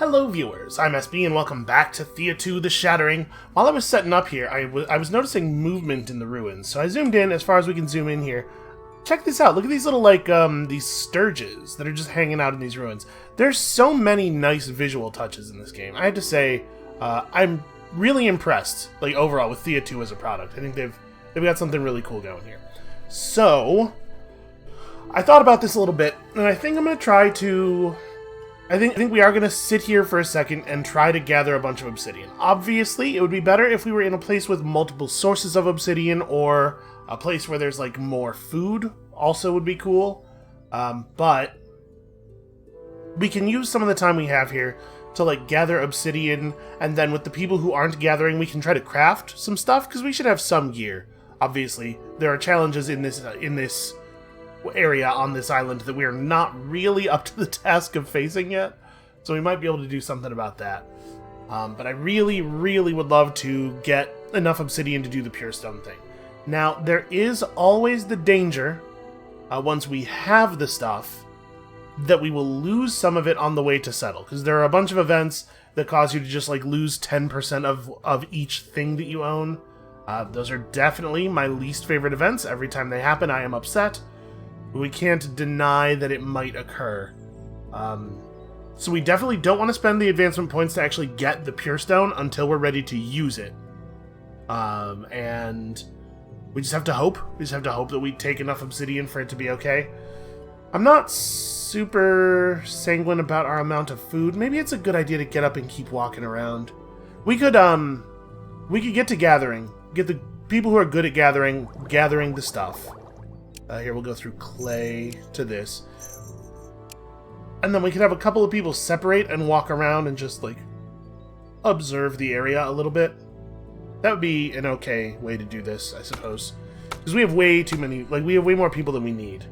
Hello viewers, I'm SB and welcome back to Thea 2 The Shattering. While I was setting up here, I was noticing movement in the ruins, so I zoomed in as far as we can zoom in here. Check this out, look at these little these sturges that are just hanging out in these ruins. There's so many nice visual touches in this game. I have to say, I'm really impressed, overall, with Thea 2 as a product. I think they've got something really cool going here. So, I thought about this a little bit, and I think I'm going to try to... I think we are going to sit here for a second and try to gather a bunch of obsidian. Obviously, it would be better if we were in a place with multiple sources of obsidian, or a place where there's, more food also would be cool. But we can use some of the time we have here to, gather obsidian, and then with the people who aren't gathering, we can try to craft some stuff, because we should have some gear. Obviously, there are challenges in this area on this island that we are not really up to the task of facing yet, so we might be able to do something about that. But I really would love to get enough obsidian to do the pure stone thing. Now, there is always the danger, once we have the stuff, that we will lose some of it on the way to settle, because there are a bunch of events that cause you to just lose 10% of each thing that you own. Those are definitely my least favorite events. Every time they happen, I am upset. We can't deny that it might occur. So we definitely don't want to spend the advancement points to actually get the pure stone until we're ready to use it. And we just have to hope. We just have to hope that we take enough obsidian for it to be okay. I'm not super sanguine about our amount of food. Maybe it's a good idea to get up and keep walking around. We could get to gathering. Get the people who are good at gathering the stuff. Here, we'll go through clay to this. And then we could have a couple of people separate and walk around and just, observe the area a little bit. That would be an okay way to do this, I suppose. Because we have way too many, we have way more people than we need.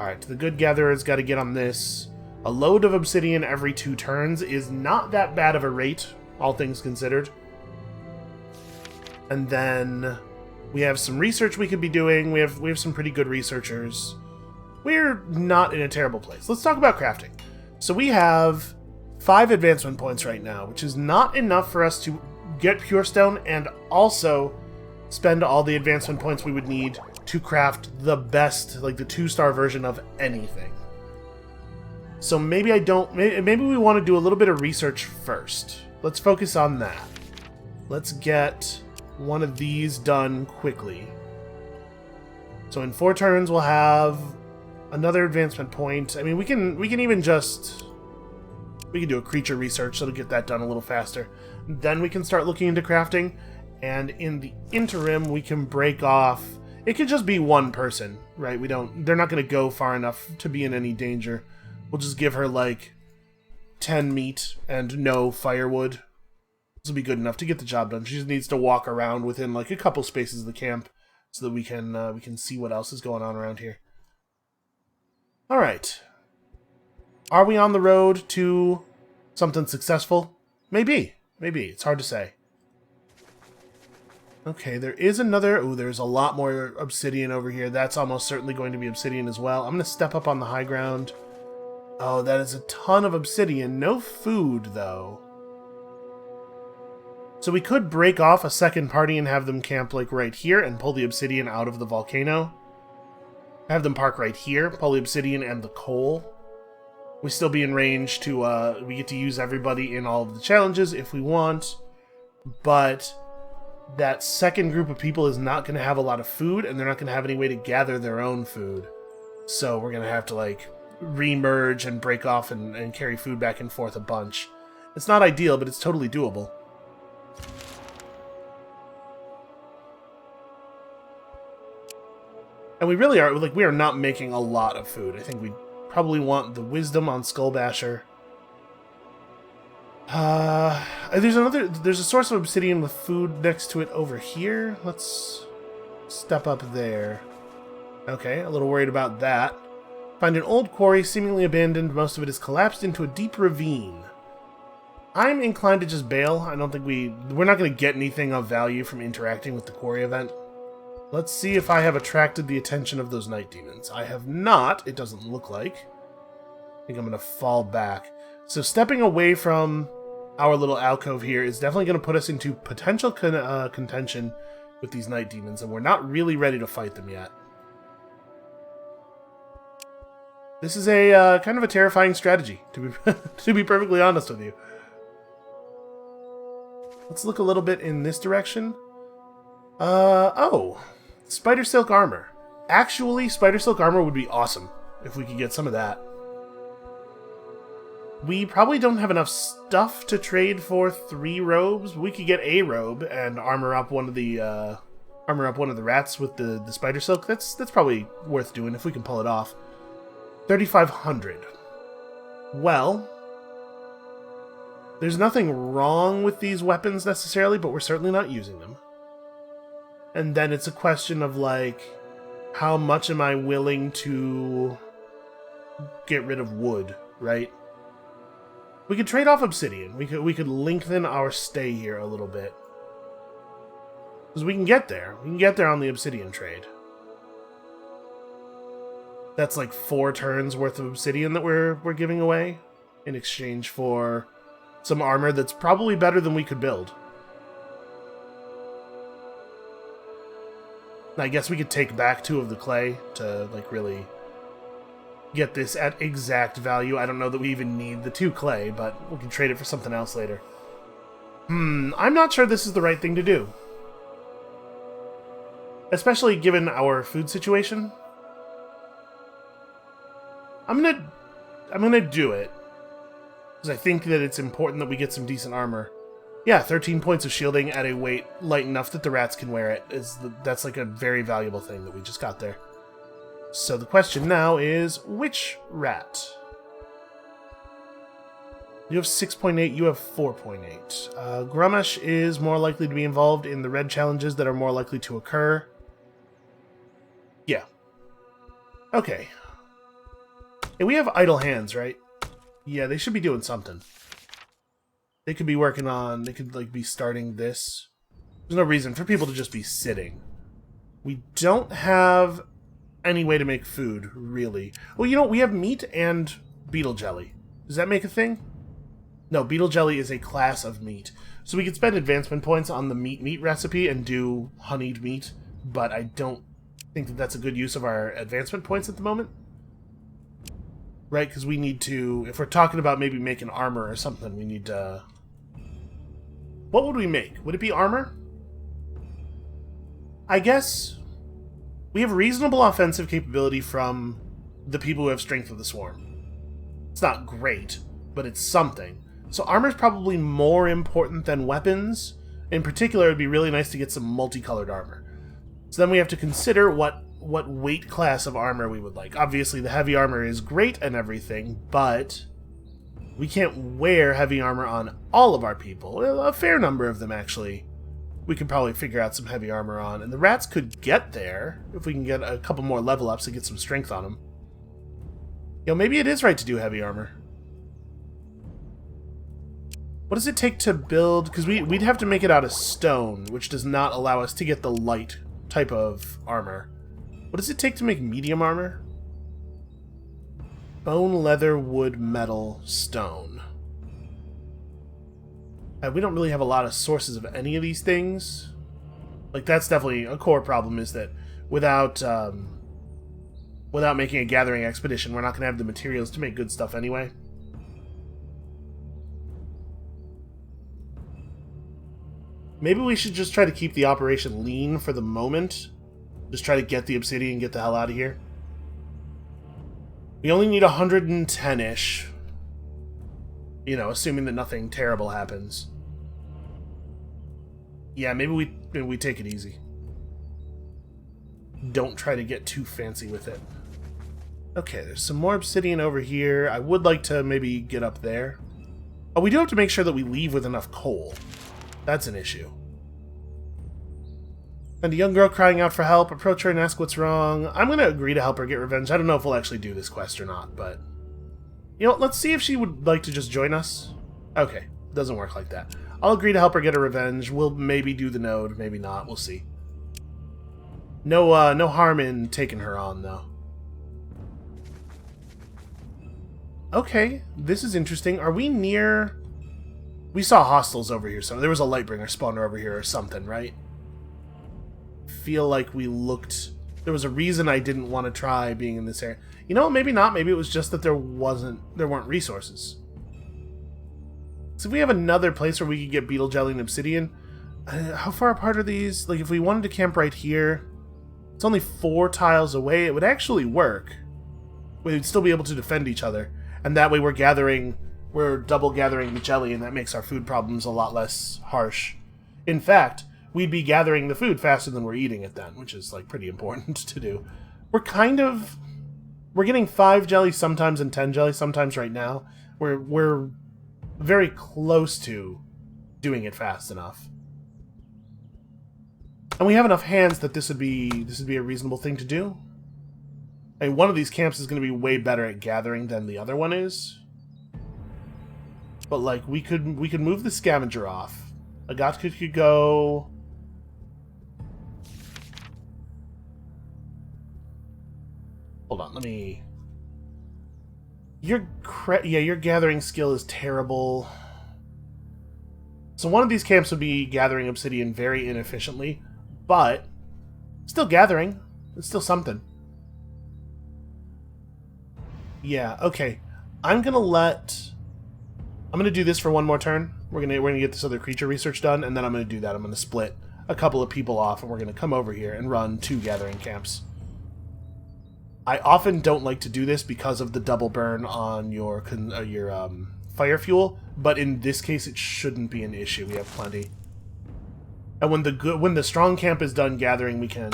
Alright, the good gatherer's got to get on this. A load of obsidian every 2 turns is not that bad of a rate, all things considered. And then... we have some research we could be doing. We have some pretty good researchers. We're not in a terrible place. Let's talk about crafting. So we have 5 advancement points right now, which is not enough for us to get pure stone and also spend all the advancement points we would need to craft the best, the 2-star version of anything. So maybe maybe we want to do a little bit of research first. Let's focus on that. Let's get one of these done quickly. So in 4 turns we'll have another advancement point. I mean, we can even just... we can do a creature research, so to get that done a little faster. Then we can start looking into crafting, and in the interim we can break off... it could just be one person, right? They're not going to go far enough to be in any danger. We'll just give her 10 meat and no firewood. This will be good enough to get the job done. She just needs to walk around within a couple spaces of the camp so that we can see what else is going on around here. All right. Are we on the road to something successful? Maybe. It's hard to say. Okay, there is another... ooh, there's a lot more obsidian over here. That's almost certainly going to be obsidian as well. I'm going to step up on the high ground. Oh, that is a ton of obsidian. No food, though. So we could break off a second party and have them camp right here and pull the obsidian out of the volcano. Have them park right here, pull the obsidian and the coal. We still be in range to, we get to use everybody in all of the challenges if we want. But that second group of people is not going to have a lot of food, and they're not going to have any way to gather their own food. So we're going to have to re-merge and break off and carry food back and forth a bunch. It's not ideal, but it's totally doable. And we really are, we are not making a lot of food. I think we probably want the wisdom on Skullbasher. There's a source of obsidian with food next to it over here. Let's step up there. Okay, a little worried about that. Find an old quarry, seemingly abandoned. Most of it is collapsed into a deep ravine. I'm inclined to just bail. I don't think we're not going to get anything of value from interacting with the quarry event. Let's see if I have attracted the attention of those night demons. I have not, it doesn't look like. think I'm going to fall back. So stepping away from our little alcove here is definitely going to put us into potential contention with these night demons, and we're not really ready to fight them yet. This is a kind of a terrifying strategy, to be to be perfectly honest with you. Let's look a little bit in this direction. Oh, spider silk armor. Actually, spider silk armor would be awesome if we could get some of that. We probably don't have enough stuff to trade for 3 robes. We could get a robe and armor up one of the rats with the spider silk. That's probably worth doing if we can pull it off. 3,500. Well, there's nothing wrong with these weapons necessarily, but we're certainly not using them. And then it's a question of, like, how much am I willing to get rid of wood, right? We could trade off obsidian. We could lengthen our stay here a little bit. Because we can get there. We can get there on the obsidian trade. That's like 4 turns worth of obsidian that we're giving away in exchange for some armor that's probably better than we could build. I guess we could take back 2 of the clay to, like, really get this at exact value. I don't know that we even need the 2 clay, but we can trade it for something else later. I'm not sure this is the right thing to do. Especially given our food situation. I'm gonna do it. Because I think that it's important that we get some decent armor. Yeah, 13 points of shielding at a weight light enough that the rats can wear it. That's like a very valuable thing that we just got there. So the question now is, which rat? You have 6.8, you have 4.8. Grumash is more likely to be involved in the red challenges that are more likely to occur. Yeah. Okay. Hey, we have idle hands, right? Yeah, they should be doing something. They could be working on... They could, like, be starting this. There's no reason for people to just be sitting. We don't have any way to make food, really. Well, you know, we have meat and beetle jelly. Does that make a thing? No, beetle jelly is a class of meat. So we could spend advancement points on the meat recipe and do honeyed meat, but I don't think that that's a good use of our advancement points at the moment. Right, because we need to... If we're talking about maybe making armor or something, we need to... What would we make? Would it be armor? I guess we have reasonable offensive capability from the people who have Strength of the Swarm. It's not great, but it's something. So armor is probably more important than weapons. In particular, it would be really nice to get some multicolored armor. So then we have to consider what weight class of armor we would like. Obviously, the heavy armor is great and everything, but we can't wear heavy armor on all of our people. A fair number of them, actually. We could probably figure out some heavy armor on, and the rats could get there if we can get a couple more level ups to get some strength on them. You know, maybe it is right to do heavy armor. What does it take to build? Because we'd have to make it out of stone, which does not allow us to get the light type of armor. What does it take to make medium armor? Bone, leather, wood, metal, stone. We don't really have a lot of sources of any of these things. Like, that's definitely a core problem, is that without making a gathering expedition, we're not going to have the materials to make good stuff anyway. Maybe we should just try to keep the operation lean for the moment. Just try to get the obsidian and get the hell out of here. We only need 110-ish. You know, assuming that nothing terrible happens. Yeah, maybe we take it easy. Don't try to get too fancy with it. Okay, there's some more obsidian over here. I would like to maybe get up there. Oh, we do have to make sure that we leave with enough coal. That's an issue. And a young girl crying out for help. Approach her and ask what's wrong. I'm going to agree to help her get revenge. I don't know if we'll actually do this quest or not, but... You know, let's see if she would like to just join us. Okay, doesn't work like that. I'll agree to help her get her revenge. We'll maybe do the node, maybe not. We'll see. No harm in taking her on, though. Okay, this is interesting. Are we near... We saw hostiles over here, so there was a Lightbringer spawner over here or something, right? Feel like we looked... There was a reason I didn't want to try being in this area. You know, maybe not. Maybe it was just that there weren't resources. So if we have another place where we could get beetle jelly and obsidian, how far apart are these? Like, if we wanted to camp right here, it's only 4 tiles away. It would actually work. We'd still be able to defend each other, and that way we're double gathering the jelly, and that makes our food problems a lot less harsh. In fact, we'd be gathering the food faster than we're eating it then, which is, like, pretty important to do. We're getting 5 jelly sometimes and 10 jelly sometimes right now. We're very close to doing it fast enough. And we have enough hands that this would be a reasonable thing to do. I mean, one of these camps is going to be way better at gathering than the other one is. But, like, we could move the scavenger off. Agatka could go... Hold on, let me... Your gathering skill is terrible. So one of these camps would be gathering obsidian very inefficiently, but still gathering. It's still something. Yeah, okay. I'm gonna do this for one more turn. We're gonna get this other creature research done, and then I'm gonna do that. I'm gonna split a couple of people off, and we're gonna come over here and run 2 gathering camps. I often don't like to do this because of the double burn on your fire fuel, but in this case it shouldn't be an issue. We have plenty. And when the strong camp is done gathering, we can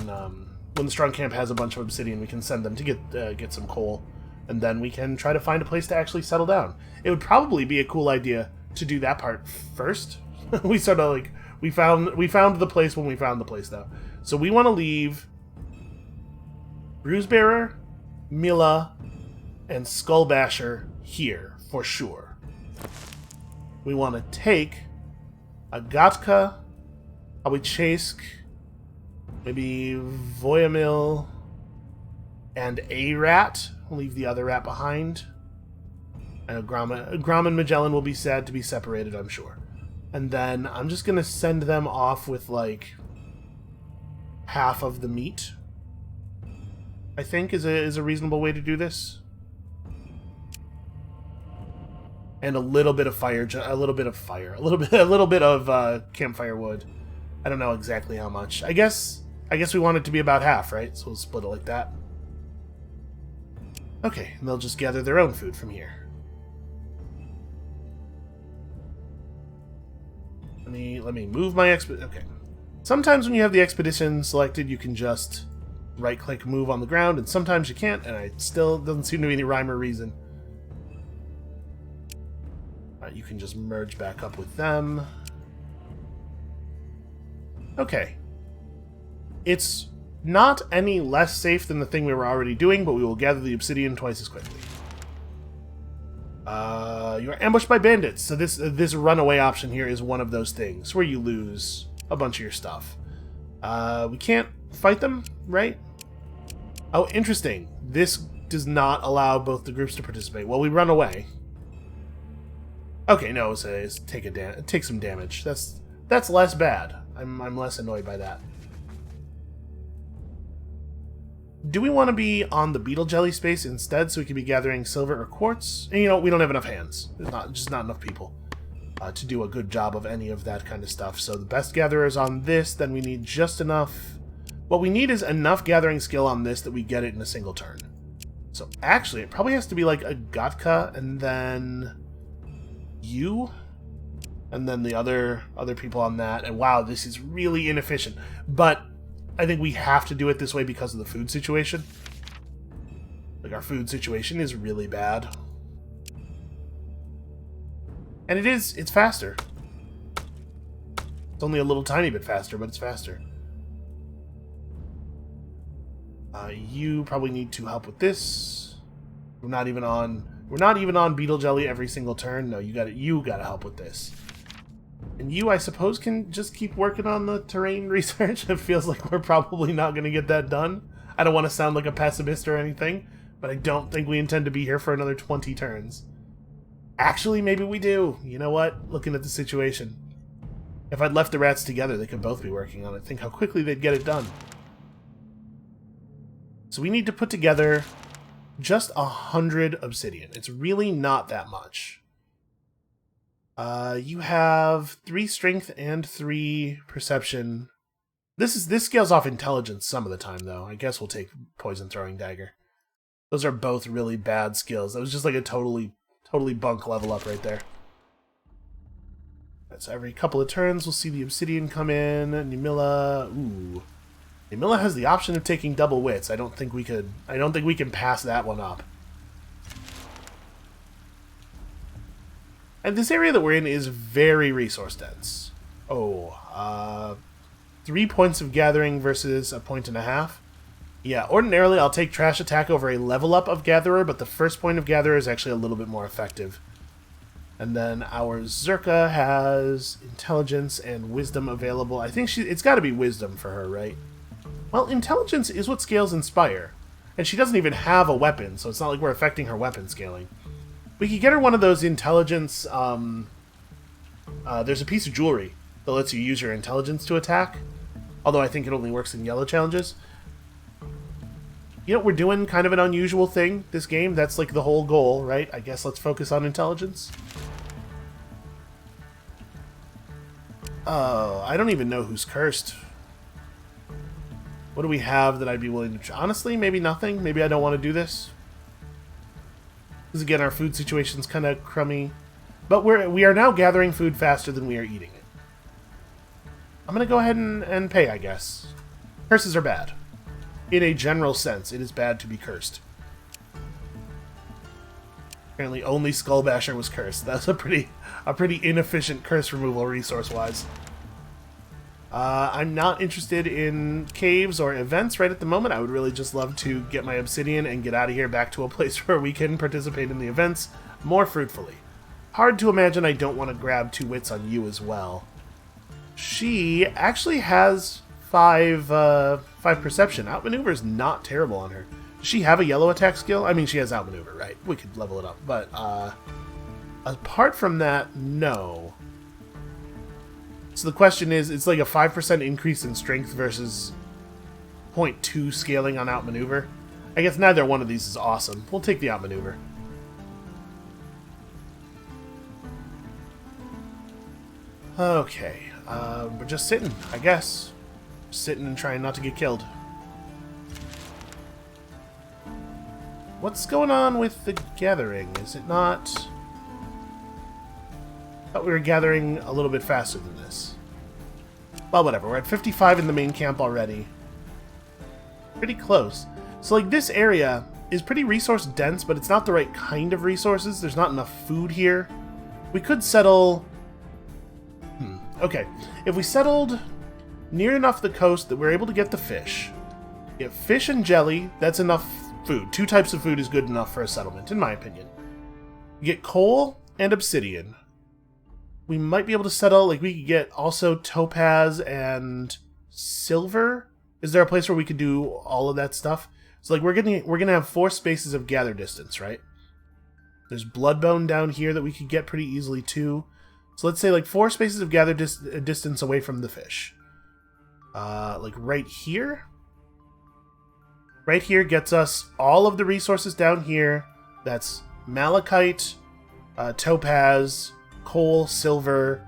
when the strong camp has a bunch of obsidian, we can send them to get some coal, and then we can try to find a place to actually settle down. It would probably be a cool idea to do that part first. We sort of like we found the place when we found the place though. So we want to leave Bruisebearer, Mila, and Skullbasher here, for sure. We want to take Agatka, Awichaisk, maybe Voyamil, and a rat. We'll leave the other rat behind. And Grom and Magellan will be sad to be separated, I'm sure. And then I'm just going to send them off with, like, half of the meat. I think is a reasonable way to do this. And a little bit of a little bit of campfire wood. I don't know exactly how much. I guess we want it to be about half, right? So we'll split it like that. Okay, and they'll just gather their own food from here. Let me move my okay. Sometimes when you have the expedition selected, you can just right-click move on the ground, and sometimes you can't, and it still doesn't seem to be any rhyme or reason. You can just merge back up with them. Okay. It's not any less safe than the thing we were already doing, but we will gather the obsidian twice as quickly. You are ambushed by bandits, so this runaway option here is one of those things where you lose a bunch of your stuff. We can't fight them, right? Oh, interesting. This does not allow both the groups to participate. Well, we run away. Okay, no, it's take some damage. That's less bad. I'm less annoyed by that. Do we want to be on the beetle jelly space instead, so we can be gathering silver or quartz? And, you know, we don't have enough hands. There's just not enough people to do a good job of any of that kind of stuff. So the best gatherer is on this. Then we need just enough. What we need is enough gathering skill on this that we get it in a single turn. So actually, it probably has to be like a Gatka, and then you, and then the other people on that. And wow, this is really inefficient. But I think we have to do it this way because of the food situation. Like, our food situation is really bad. And it's faster. It's only a little tiny bit faster, but it's faster. You probably need to help with this. We're not even on beetle jelly every single turn. No, you gotta help with this. And you, I suppose, can just keep working on the terrain research. It feels like we're probably not going to get that done. I don't want to sound like a pessimist or anything, but I don't think we intend to be here for another 20 turns. Actually, maybe we do. You know what? Looking at the situation. If I'd left the rats together, they could both be working on it. Think how quickly they'd get it done. So we need to put together just 100 obsidian. It's really not that much. You have 3 strength and 3 perception. This scales off intelligence some of the time, though. I guess we'll take poison throwing dagger. Those are both really bad skills. That was just like a totally bunk level up right there. So every couple of turns, we'll see the obsidian come in. Nimilla, ooh, Nimilla has the option of taking double wits. I don't think we can pass that one up. And this area that we're in is very resource dense. Oh, 3 points of gathering versus 1.5 points. Yeah, ordinarily I'll take trash attack over a level up of gatherer, but the first point of gatherer is actually a little bit more effective. And then our Zerka has intelligence and wisdom available. I think it's got to be wisdom for her, right? Well, intelligence is what scales Inspire. And she doesn't even have a weapon, so it's not like we're affecting her weapon scaling. We could get her one of those intelligence... there's a piece of jewelry that lets you use your intelligence to attack. Although I think it only works in yellow challenges. You know, we're doing kind of an unusual thing this game. That's like the whole goal, right? I guess let's focus on intelligence. Oh, I don't even know who's cursed. What do we have that I'd be willing to... Honestly, maybe nothing. Maybe I don't want to do this. Because again, our food situation's kind of crummy. But we are now gathering food faster than we are eating it. I'm going to go ahead and pay, I guess. Curses are bad. In a general sense, it is bad to be cursed. Apparently only Skullbasher was cursed. That's a pretty inefficient curse removal resource-wise. I'm not interested in caves or events right at the moment. I would really just love to get my obsidian and get out of here back to a place where we can participate in the events more fruitfully. Hard to imagine I don't want to grab 2 wits on you as well. She actually has 5 perception. Outmaneuver is not terrible on her. Does she have a yellow attack skill? I mean, she has outmaneuver, right? We could level it up. But apart from that, no. So the question is, it's like a 5% increase in strength versus 0.2 scaling on outmaneuver. I guess neither one of these is awesome. We'll take the outmaneuver. Okay. We're just sitting, I guess. Sitting and trying not to get killed. What's going on with the gathering? Is it not... I thought we were gathering a little bit faster than this. Well, whatever. We're at 55 in the main camp already. Pretty close. So, like, this area is pretty resource dense, but it's not the right kind of resources. There's not enough food here. We could settle... Okay. If we settled near enough the coast that we're able to get the fish. Get fish and jelly, that's enough food. 2 types of food is good enough for a settlement, in my opinion. Get coal and obsidian. We might be able to settle, like, we could get also topaz and silver. Is there a place where we could do all of that stuff? So, like, we're gonna have 4 spaces of gather distance, right? There's bloodbone down here that we could get pretty easily, too. So let's say, like, 4 spaces of gather distance away from the fish. Like, right here? Right here gets us all of the resources down here. That's malachite, topaz, coal, silver,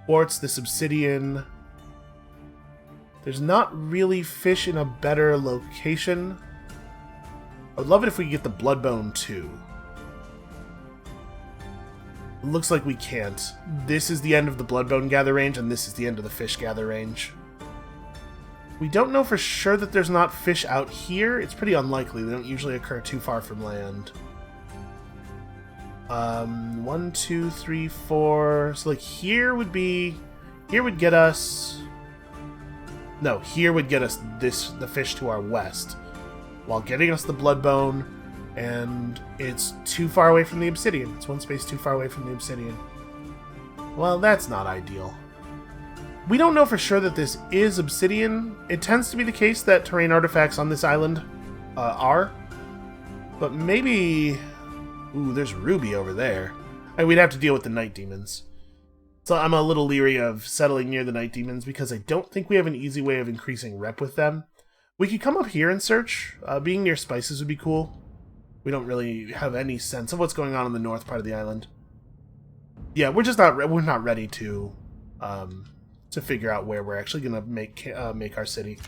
quartz, this obsidian. There's not really fish in a better location. I would love it if we could get the bloodbone too. It looks like we can't. This is the end of the bloodbone gather range, and this is the end of the fish gather range. We don't know for sure that there's not fish out here. It's pretty unlikely. They don't usually occur too far from land. 1, 2, 3, 4. So, like, here would get us... No, here would get us the fish to our west, while getting us the bloodbone, and it's too far away from the obsidian. It's 1 space too far away from the obsidian. Well, that's not ideal. We don't know for sure that this is obsidian. It tends to be the case that terrain artifacts on this island are. But maybe... Ooh, there's ruby over there. And we'd have to deal with the night demons. So I'm a little leery of settling near the night demons because I don't think we have an easy way of increasing rep with them. We could come up here and search. Being near spices would be cool. We don't really have any sense of what's going on in the north part of the island. Yeah, we're not ready to figure out where we're actually gonna make our city.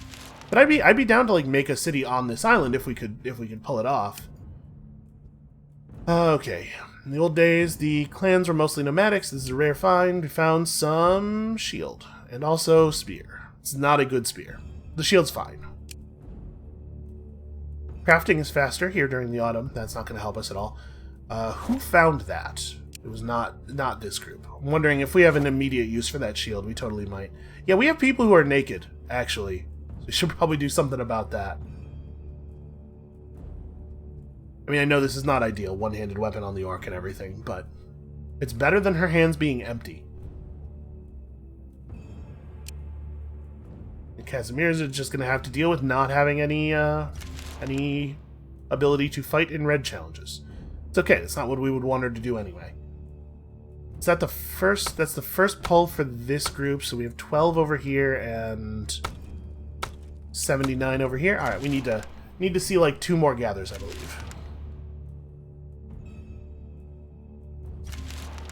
But I'd be down to like make a city on this island if we could pull it off. Okay. In the old days, the clans were mostly nomadics. This is a rare find. We found some shield and also spear. It's not a good spear. The shield's fine. Crafting is faster here during the autumn. That's not going to help us at all. Who found that? It was not this group. I'm wondering if we have an immediate use for that shield. We totally might. Yeah, we have people who are naked, actually. So we should probably do something about that. I mean, I know this is not ideal, one-handed weapon on the orc and everything, but it's better than her hands being empty. And Casimir's just going to have to deal with not having any ability to fight in red challenges. It's okay, that's not what we would want her to do anyway. Is that the first? That's the first pull for this group, so we have 12 over here and 79 over here. Alright, we need to see like 2 more gathers, I believe.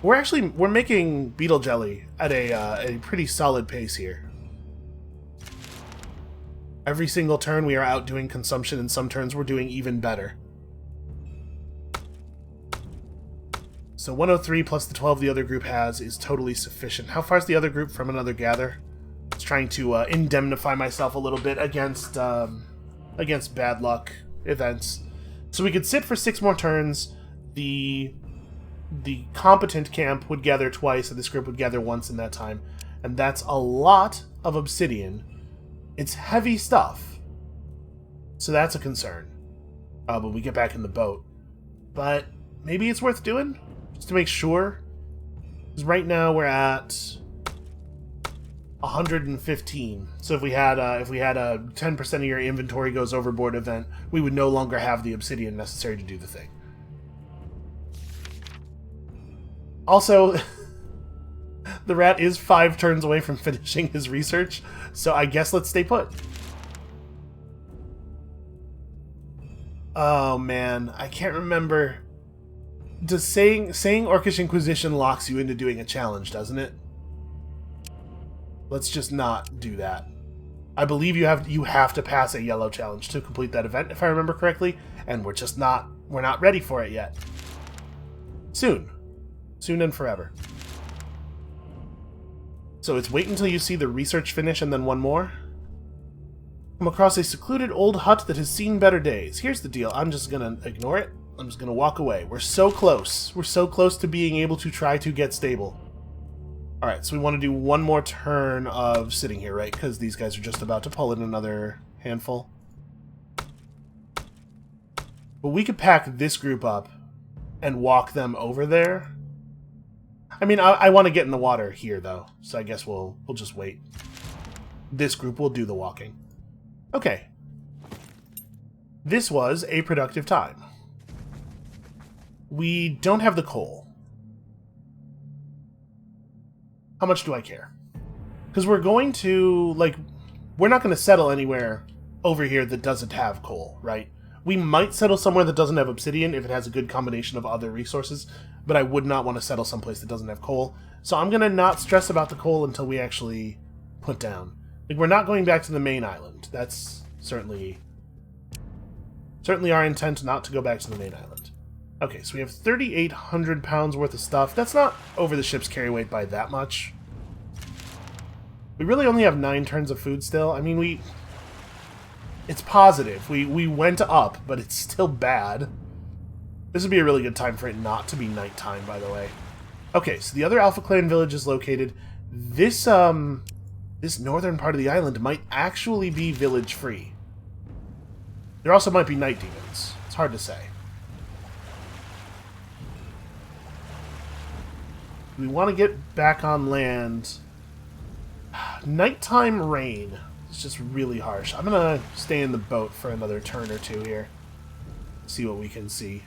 We're making beetle jelly at a pretty solid pace here. Every single turn we are outdoing consumption, and some turns we're doing even better. So 103 plus the 12 the other group has is totally sufficient. How far is the other group from another gather? I was trying to indemnify myself a little bit against bad luck events. So we could sit for 6 more turns. The competent camp would gather twice, and this group would gather once in that time. And that's a lot of obsidian. It's heavy stuff. So that's a concern. When we get back in the boat. But maybe it's worth doing, just to make sure. Because right now we're at 115. So if we had a 10% of your inventory goes overboard event, we would no longer have the obsidian necessary to do the thing. Also, the rat is 5 turns away from finishing his research, so I guess let's stay put. Oh man, I can't remember. Does saying Orcish Inquisition locks you into doing a challenge, doesn't it? Let's just not do that. I believe you have to pass a yellow challenge to complete that event, if I remember correctly, and we're not ready for it yet. Soon. Soon and forever. So it's wait until you see the research finish and then one more? Come across a secluded old hut that has seen better days. Here's the deal. I'm just gonna ignore it. I'm just gonna walk away. We're so close. We're so close to being able to try to get stable. Alright, so we want to do one more turn of sitting here, right? Because these guys are just about to pull in another handful. But we could pack this group up and walk them over there. I mean, I want to get in the water here, though, so I guess we'll just wait. This group will do the walking. Okay. This was a productive time. We don't have the coal. How much do I care? Because we're going to, like, we're not going to settle anywhere over here that doesn't have coal, right? We might settle somewhere that doesn't have obsidian if it has a good combination of other resources, but I would not want to settle someplace that doesn't have coal. So I'm going to not stress about the coal until we actually put down. Like, we're not going back to the main island. That's certainly our intent, not to go back to the main island. Okay, so we have 3,800 pounds worth of stuff. That's not over the ship's carry weight by that much. We really only have 9 turns of food still. I mean, it's positive. We went up, but it's still bad. This would be a really good time for it not to be nighttime, by the way. Okay, so the other Alpha Clan village is located. This northern part of the island might actually be village-free. There also might be night demons. It's hard to say. We want to get back on land. Nighttime rain. It's just really harsh. I'm going to stay in the boat for another turn or two here. See what we can see.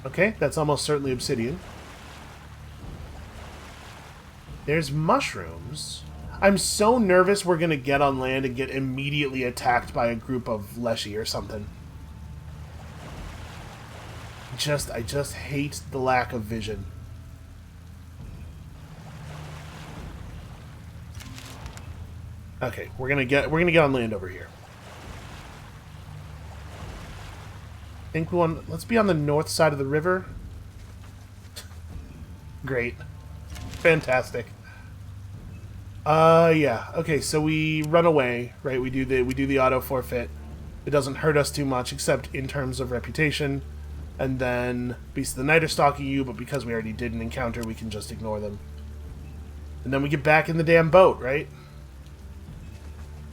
Okay, that's almost certainly obsidian. There's mushrooms. I'm so nervous we're going to get on land and get immediately attacked by a group of Leshy or something. I just hate the lack of vision. Okay, we're gonna get on land over here. I think we want. Let's be on the north side of the river. Great, fantastic. Yeah. Okay, so we run away, right? We do the auto forfeit. It doesn't hurt us too much, except in terms of reputation. And then Beasts of the Night are stalking you, but because we already did an encounter, we can just ignore them. And then we get back in the damn boat, right?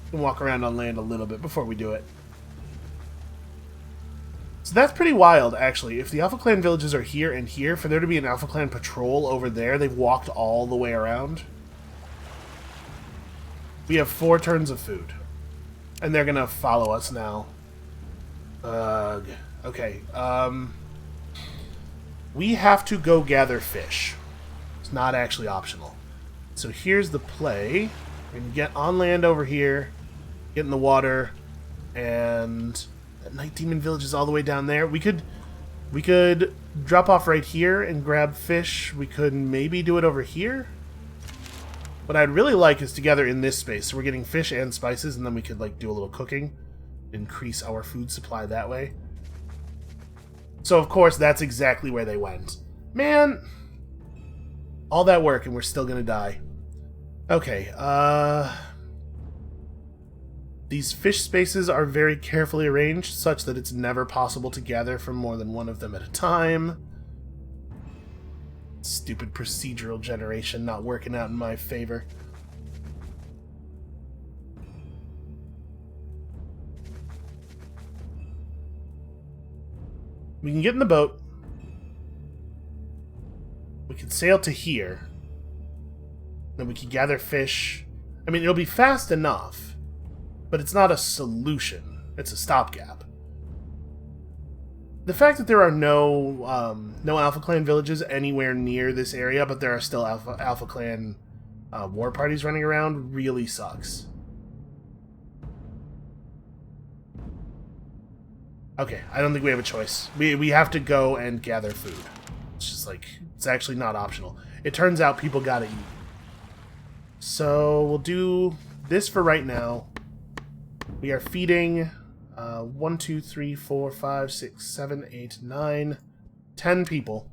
We can walk around on land a little bit before we do it. So that's pretty wild, actually. If the Alpha Clan villages are here and here, for there to be an Alpha Clan patrol over there, they've walked all the way around. We have 4 turns of food. And they're gonna follow us now. Okay, we have to go gather fish. It's not actually optional. So here's the play. We're gonna get on land over here, get in the water, and that Night Demon village is all the way down there. We could drop off right here and grab fish. We could maybe do it over here. What I'd really like is to gather in this space. So we're getting fish and spices, and then we could like do a little cooking, increase our food supply that way. So, of course, that's exactly where they went. Man! All that work and we're still gonna die. Okay, these fish spaces are very carefully arranged, such that it's never possible to gather from more than one of them at a time. Stupid procedural generation not working out in my favor. We can get in the boat. We can sail to here. Then we can gather fish. I mean, it'll be fast enough, but it's not a solution. It's a stopgap. The fact that there are no Alpha Clan villages anywhere near this area, but there are still Alpha Clan war parties running around, really sucks. Okay, I don't think we have a choice. We have to go and gather food. It's just like, it's actually not optional. It turns out people gotta eat. So we'll do this for right now. We are feeding 1, 2, 3, 4, 5, 6, 7, 8, 9, 10 people.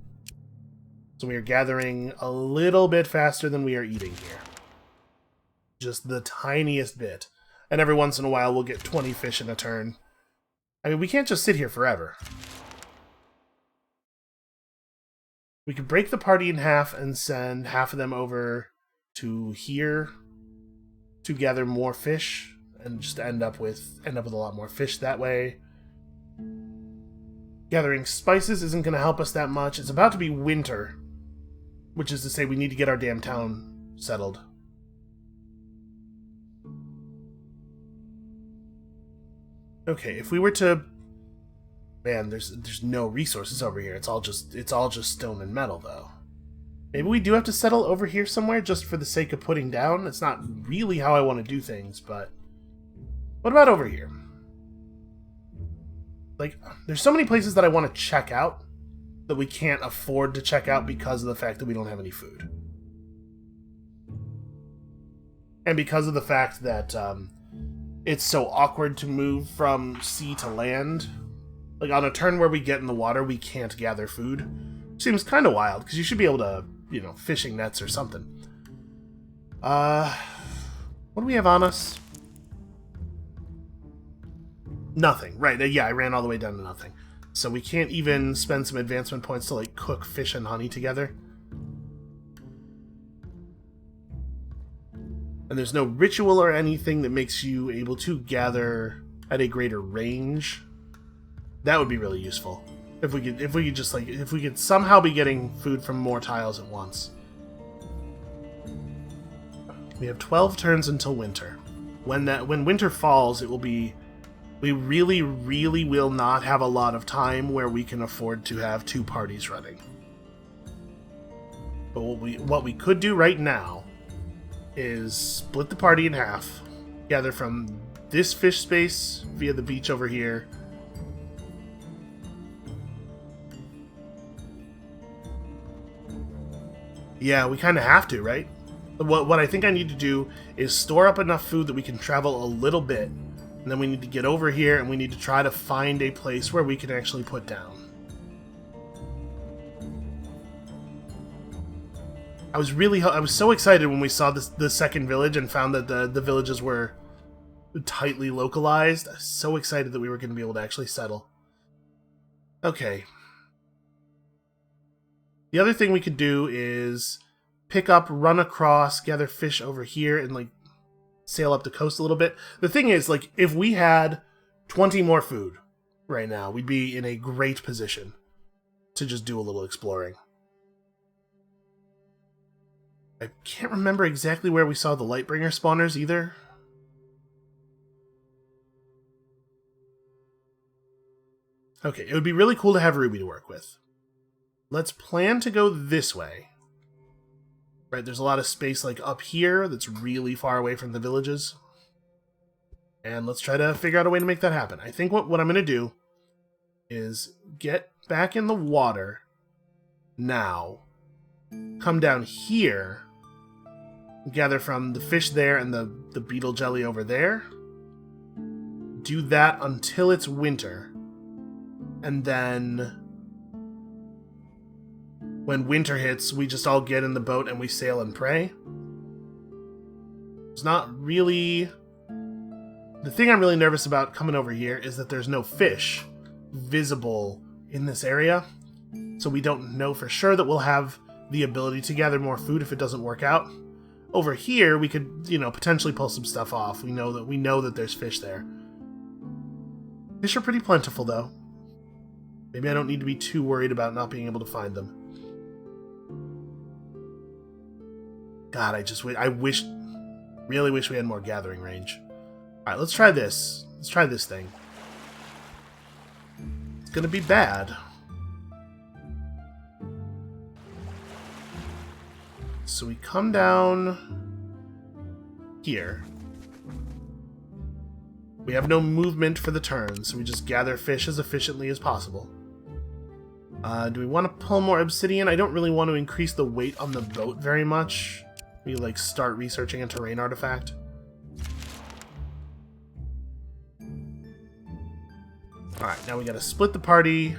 So we are gathering a little bit faster than we are eating here. Just the tiniest bit. And every once in a while we'll get 20 fish in a turn. I mean, we can't just sit here forever. We could break the party in half and send half of them over to here to gather more fish and just end up with a lot more fish that way. Gathering spices isn't going to help us that much. It's about to be winter, which is to say we need to get our damn town settled. Okay, if we were to... Man, there's no resources over here. It's all just stone and metal, though. Maybe we do have to settle over here somewhere just for the sake of putting down. It's not really how I want to do things, but... What about over here? Like, there's so many places that I want to check out that we can't afford to check out because of the fact that we don't have any food. And because of the fact that, it's so awkward to move from sea to land. Like, on a turn where we get in the water, we can't gather food. Seems kind of wild, because you should be able to, fishing nets or something. What do we have on us? Nothing. Right, yeah, I ran all the way down to nothing. So we can't even spend some advancement points to, like, cook fish and honey together. And there's no ritual or anything that makes you able to gather at a greater range. That would be really useful. If we could somehow be getting food from more tiles at once. We have 12 turns until winter. When winter falls, it will be We really, really will not have a lot of time where we can afford to have 2 parties running. But what we could do right now is split the party in half, gather from this fish space via the beach over here. Yeah, we kind of have to, right? What I think I need to do is store up enough food that we can travel a little bit, and then we need to get over here and we need to try to find a place where we can actually put down. I was so excited when we saw the second village and found that the villages were tightly localized. I was so excited that we were going to be able to actually settle. Okay. The other thing we could do is pick up, run across, gather fish over here, and like sail up the coast a little bit. The thing is, like, if we had 20 more food right now, we'd be in a great position to just do a little exploring. I can't remember exactly where we saw the Lightbringer spawners either. Okay, it would be really cool to have Ruby to work with. Let's plan to go this way. Right, there's a lot of space like up here that's really far away from the villages. And let's try to figure out a way to make that happen. I think what I'm going to do is get back in the water now, come down here, gather from the fish there and the beetle jelly over there, do that until it's winter, and then when winter hits, we just all get in the boat and we sail and pray. It's not really... The thing I'm really nervous about coming over here is that there's no fish visible in this area, so we don't know for sure that we'll have the ability to gather more food if it doesn't work out. Over here, we could, potentially pull some stuff off. We know that there's fish there. Fish are pretty plentiful, though. Maybe I don't need to be too worried about not being able to find them. God, really wish we had more gathering range. Alright, let's try this. Let's try this thing. It's gonna be bad. So we come down here. We have no movement for the turn, so we just gather fish as efficiently as possible. Do we want to pull more obsidian? I don't really want to increase the weight on the boat very much. We start researching a terrain artifact. Alright, now we gotta split the party.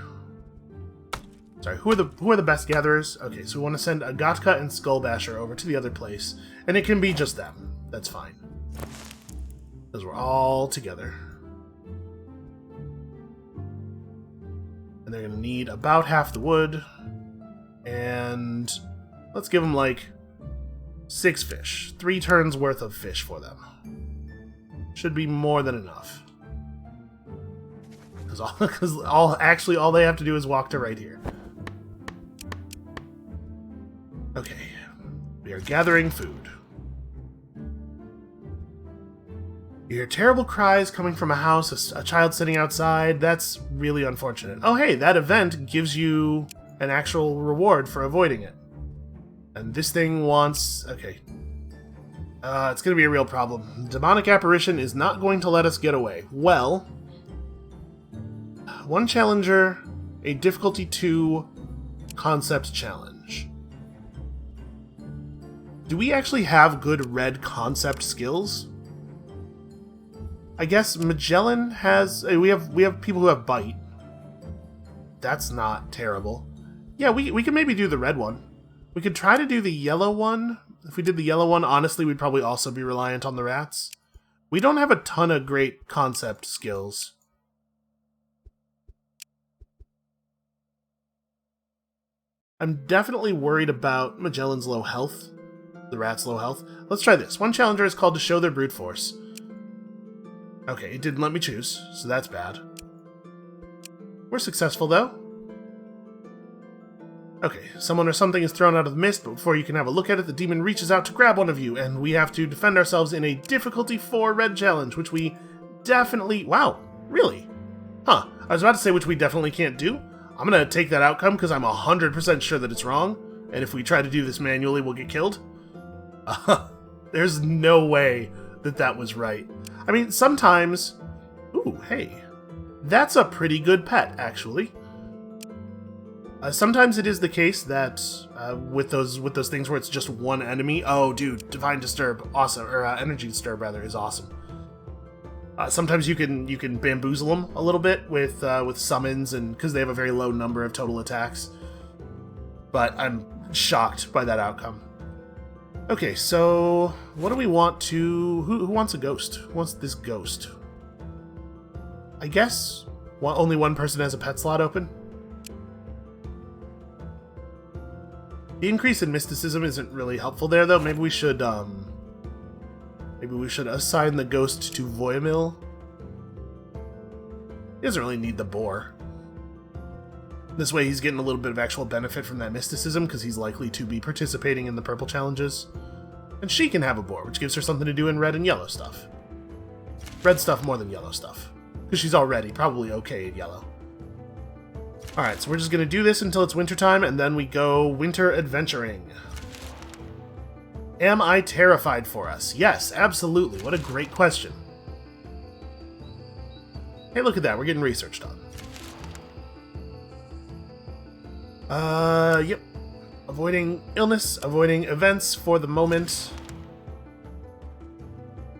Sorry, who are the best gatherers? Okay, so we want to send Agatka and Skullbasher over to the other place, and it can be just them. That's fine. Because we're all together. And they're gonna need about half the wood. And let's give them 6 fish. 3 turns worth of fish for them. Should be more than enough. Because all they have to do is walk to right here. Okay. We are gathering food. You hear terrible cries coming from a house, a child sitting outside. That's really unfortunate. Oh hey, that event gives you an actual reward for avoiding it. And this thing wants... Okay. It's going to be a real problem. Demonic apparition is not going to let us get away. Well... 1 challenger, a difficulty 2 concept challenge. Do we actually have good red concept skills? I guess Magellan has... We have people who have bite. That's not terrible. Yeah, we can maybe do the red one. We could try to do the yellow one. If we did the yellow one, honestly, we'd probably also be reliant on the rats. We don't have a ton of great concept skills. I'm definitely worried about Magellan's low health. The rat's low health. Let's try this. 1 challenger is called to show their brute force. Okay, it didn't let me choose, so that's bad. We're successful, though. Okay, someone or something is thrown out of the mist, but before you can have a look at it, the demon reaches out to grab one of you, and we have to defend ourselves in a difficulty 4 red challenge, which we definitely... Wow, Really? Huh. I was about to say which we definitely can't do. I'm gonna take that outcome because I'm 100% sure that it's wrong. And if we try to do this manually, we'll get killed. There's no way that that was right. I mean, sometimes... Ooh, hey. That's a pretty good pet, actually. Sometimes it is the case that with those things where it's just one enemy... Oh, dude, Divine Disturb, awesome. Or Energy Disturb, rather, is awesome. Sometimes you can bamboozle them a little bit with summons, and because they have a very low number of total attacks. But I'm shocked by that outcome. Okay, so what do we want to... Who wants a ghost? Who wants this ghost? I guess only one person has a pet slot open. The increase in mysticism isn't really helpful there, though. Maybe we should assign the ghost to Voyamil. He doesn't really need the boar. This way he's getting a little bit of actual benefit from that mysticism, because he's likely to be participating in the purple challenges. And she can have a boar, which gives her something to do in red and yellow stuff. Red stuff more than yellow stuff. Because she's already probably okay in yellow. Alright, so we're just going to do this until it's wintertime, and then we go winter adventuring. Am I terrified for us? Yes, absolutely. What a great question. Hey, look at that. We're getting research done. Yep. Avoiding illness, avoiding events for the moment.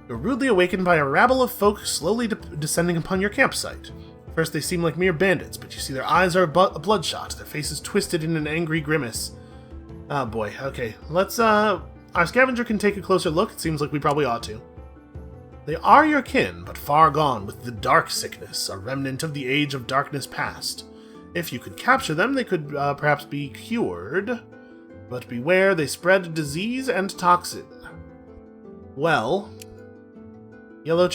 You're rudely awakened by a rabble of folk slowly descending upon your campsite. First, they seem like mere bandits, but you see their eyes are bloodshot, their faces twisted in an angry grimace. Oh boy, okay. Let's, our scavenger can take a closer look. It seems like we probably ought to. They are your kin, but far gone with the dark sickness, a remnant of the age of darkness past. If you could capture them, they could perhaps be cured. But beware, they spread disease and toxin. Well, yellow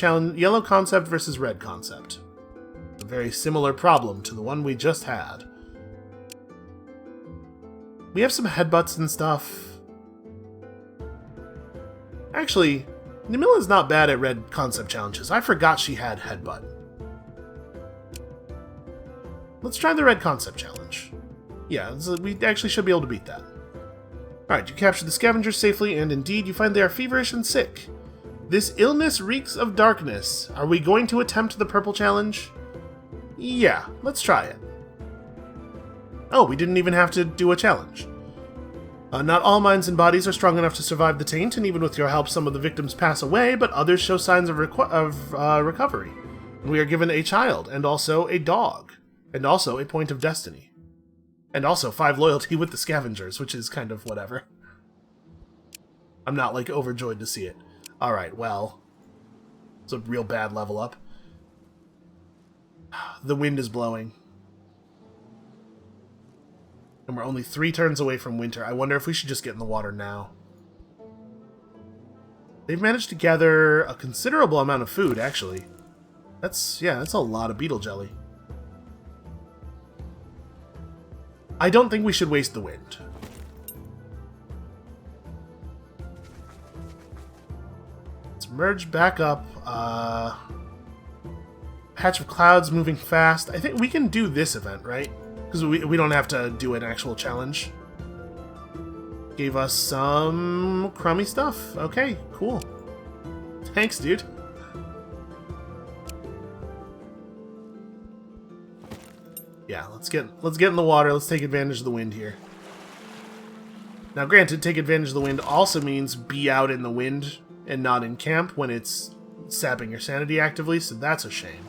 concept versus red concept. A very similar problem to the one we just had. We have some headbutts and stuff. Actually, Namila's not bad at red concept challenges. I forgot she had headbutt. Let's try the red concept challenge. Yeah, we actually should be able to beat that. Alright, you capture the scavengers safely, and indeed you find they are feverish and sick. This illness reeks of darkness. Are we going to attempt the purple challenge? Yeah, let's try it. Oh, we didn't even have to do a challenge. Not all minds and bodies are strong enough to survive the taint, and even with your help some of the victims pass away, but others show signs of recovery. We are given a child, and also a dog. And also a point of destiny. And also 5 loyalty with the scavengers, which is kind of whatever. I'm not, like, overjoyed to see it. Alright, well. It's a real bad level up. The wind is blowing. And we're only 3 turns away from winter. I wonder if we should just get in the water now. They've managed to gather a considerable amount of food, actually. That's a lot of beetle jelly. I don't think we should waste the wind. Let's merge back up. Patch of clouds moving fast. I think we can do this event, right? Because we don't have to do an actual challenge. Gave us some crummy stuff. Okay, cool. Thanks, dude. Yeah, let's get in the water. Let's take advantage of the wind here. Now, granted, take advantage of the wind also means be out in the wind and not in camp when it's sapping your sanity actively, so that's a shame.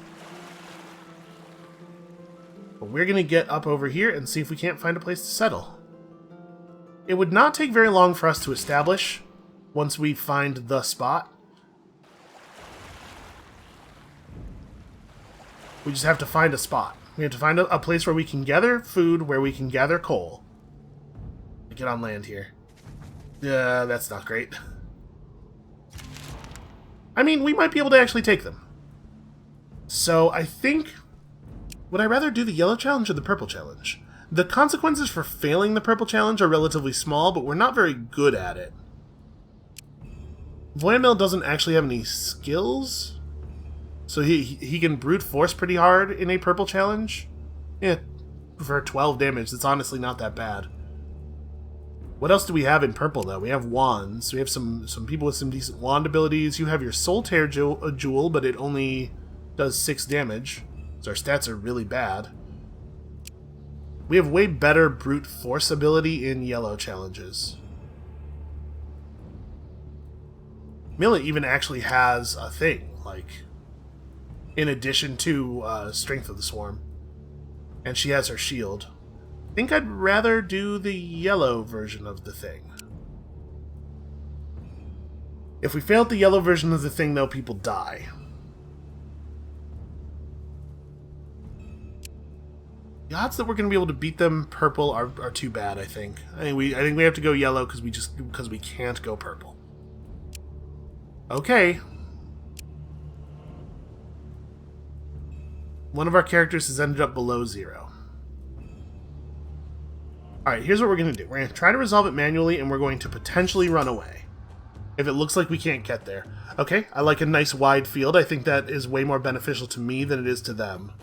But we're going to get up over here and see if we can't find a place to settle. It would not take very long for us to establish once we find the spot. We just have to find a spot. We have to find a place where we can gather food, where we can gather coal. Get on land here. That's not great. I mean, we might be able to actually take them. So, I think... Would I rather do the yellow challenge or the purple challenge? The consequences for failing the purple challenge are relatively small, but we're not very good at it. Voyamil doesn't actually have any skills, So he can brute force pretty hard in a purple challenge? Yeah, for 12 damage, that's honestly not that bad. What else do we have in purple, though? We have wands. We have some people with some decent wand abilities. You have your Soul Tear jewel, but it only does 6 damage. So our stats are really bad. We have way better brute force ability in yellow challenges. Mila even actually has a thing, like, in addition to Strength of the Swarm. And she has her shield. I think I'd rather do the yellow version of the thing. If we fail at the yellow version of the thing, though, people die. The odds that we're going to be able to beat them purple are too bad, I think. I think we have to go yellow because we can't go purple. Okay. One of our characters has ended up below 0. Alright, here's what we're going to do. We're going to try to resolve it manually, and we're going to potentially run away. If it looks like we can't get there. Okay, I like a nice wide field. I think that is way more beneficial to me than it is to them.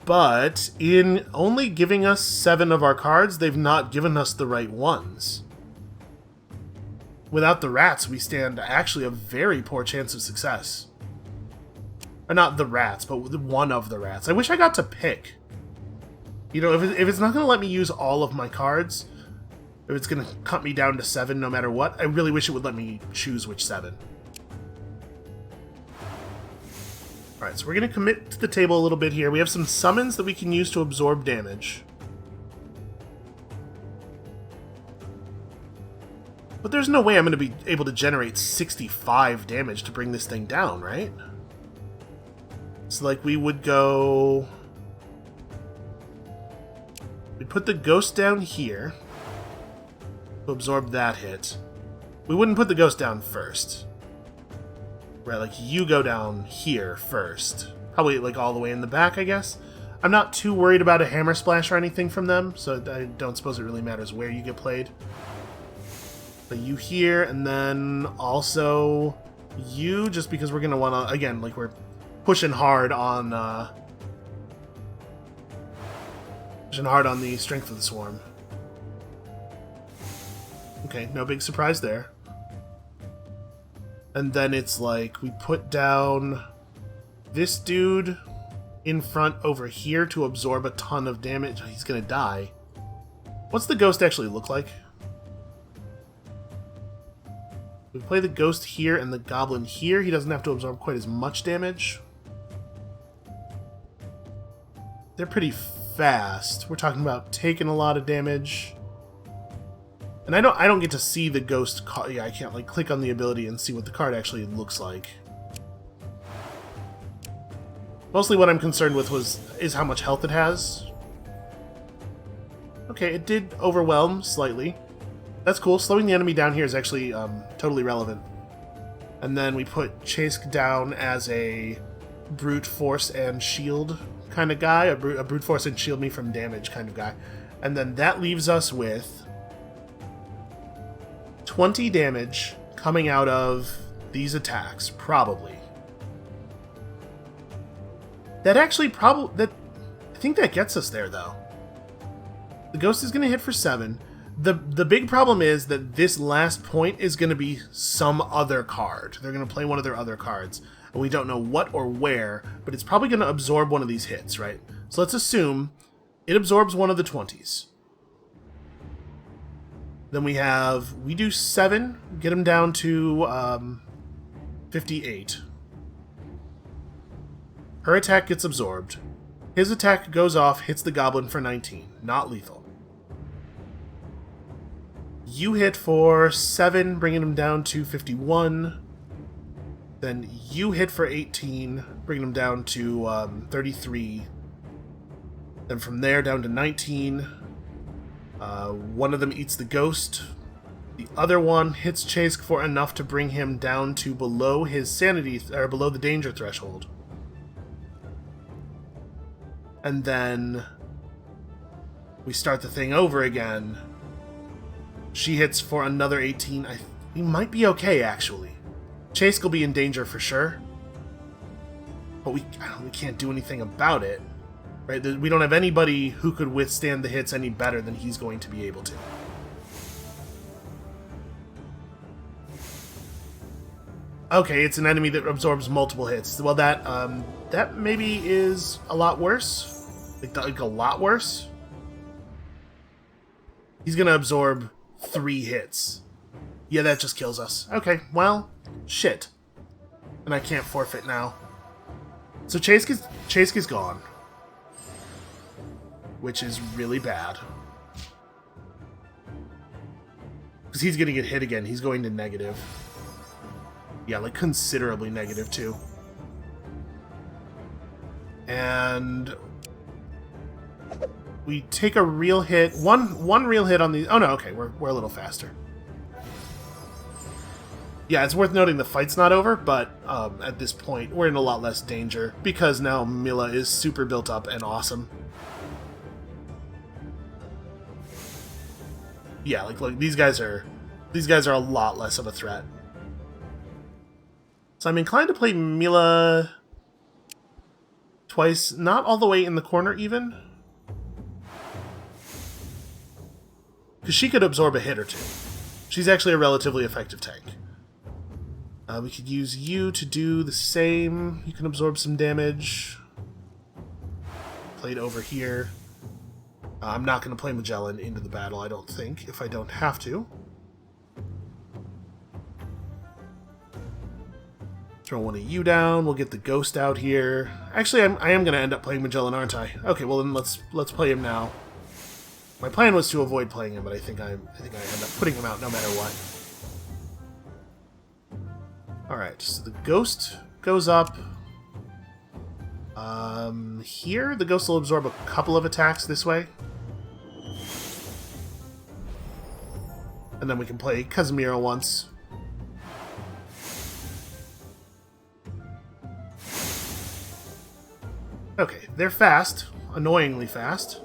But in only giving us 7 of our cards, they've not given us the right ones. Without the rats, we stand actually a very poor chance of success. Or not the rats, but one of the rats. I wish I got to pick. You know, if it's not going to let me use all of my cards, if it's going to cut me down to 7 no matter what, I really wish it would let me choose which 7. Alright, so we're going to commit to the table a little bit here. We have some summons that we can use to absorb damage. But there's no way I'm going to be able to generate 65 damage to bring this thing down, right? So, like, we would go... We'd put the ghost down here to absorb that hit. We wouldn't put the ghost down first. Right, like, you go down here first. Probably, like, all the way in the back, I guess. I'm not too worried about a hammer splash or anything from them, so I don't suppose it really matters where you get played. But you here, and then also you, just because we're going to want to, again, like, we're pushing hard on the Strength of the Swarm. Okay, no big surprise there. And then it's like, we put down this dude in front over here to absorb a ton of damage. He's gonna die. What's the ghost actually look like? We play the ghost here and the goblin here. He doesn't have to absorb quite as much damage. They're pretty fast. We're talking about taking a lot of damage. And I don't get to see the ghost card. Yeah, I can't like click on the ability and see what the card actually looks like. Mostly what I'm concerned with is how much health it has. Okay, it did overwhelm slightly. That's cool. Slowing the enemy down here is actually totally relevant. And then we put Chase down as a brute force and shield kind of guy, a brute force and shield me from damage kind of guy. And then that leaves us with 20 damage coming out of these attacks, probably. That actually I think that gets us there, though. The ghost is going to hit for 7. The big problem is that this last point is going to be some other card. They're going to play one of their other cards, and we don't know what or where, but it's probably going to absorb one of these hits, right? So let's assume it absorbs one of the 20s. Then we do 7, get him down to 58. Her attack gets absorbed. His attack goes off, hits the goblin for 19. Not lethal. You hit for 7, bringing him down to 51. Then you hit for 18, bringing him down to 33. Then from there down to 19. One of them eats the ghost. The other one hits Chase for enough to bring him down to below his sanity, or below the danger threshold. And then we start the thing over again. She hits for another 18. We might be okay, actually. Chase will be in danger for sure. But we can't do anything about it. Right? We don't have anybody who could withstand the hits any better than he's going to be able to. Okay, it's an enemy that absorbs multiple hits. Well, that maybe is a lot worse. Like a lot worse. He's gonna absorb 3 hits. Yeah, that just kills us. Okay, well, shit. And I can't forfeit now. So Chase is gone. Which is really bad. Because he's gonna get hit again. He's going to negative. Yeah, like considerably negative too. And we take a real hit. One real hit on the... Oh no, okay, we're a little faster. Yeah, it's worth noting the fight's not over, but at this point, we're in a lot less danger because now Mila is super built up and awesome. Yeah, like these guys are a lot less of a threat. So I'm inclined to play Mila twice, not all the way in the corner even. Because she could absorb a hit or two. She's actually a relatively effective tank. We could use you to do the same. You can absorb some damage. Played over here. I'm not going to play Magellan into the battle, I don't think, if I don't have to. Throw one of you down. We'll get the ghost out here. Actually, I am going to end up playing Magellan, aren't I? Okay, well then let's play him now. My plan was to avoid playing him, but I think I end up putting him out no matter what. Alright, so the ghost goes up. Here, the ghost will absorb a couple of attacks this way. And then we can play Casemiro once. Okay, they're fast. Annoyingly fast.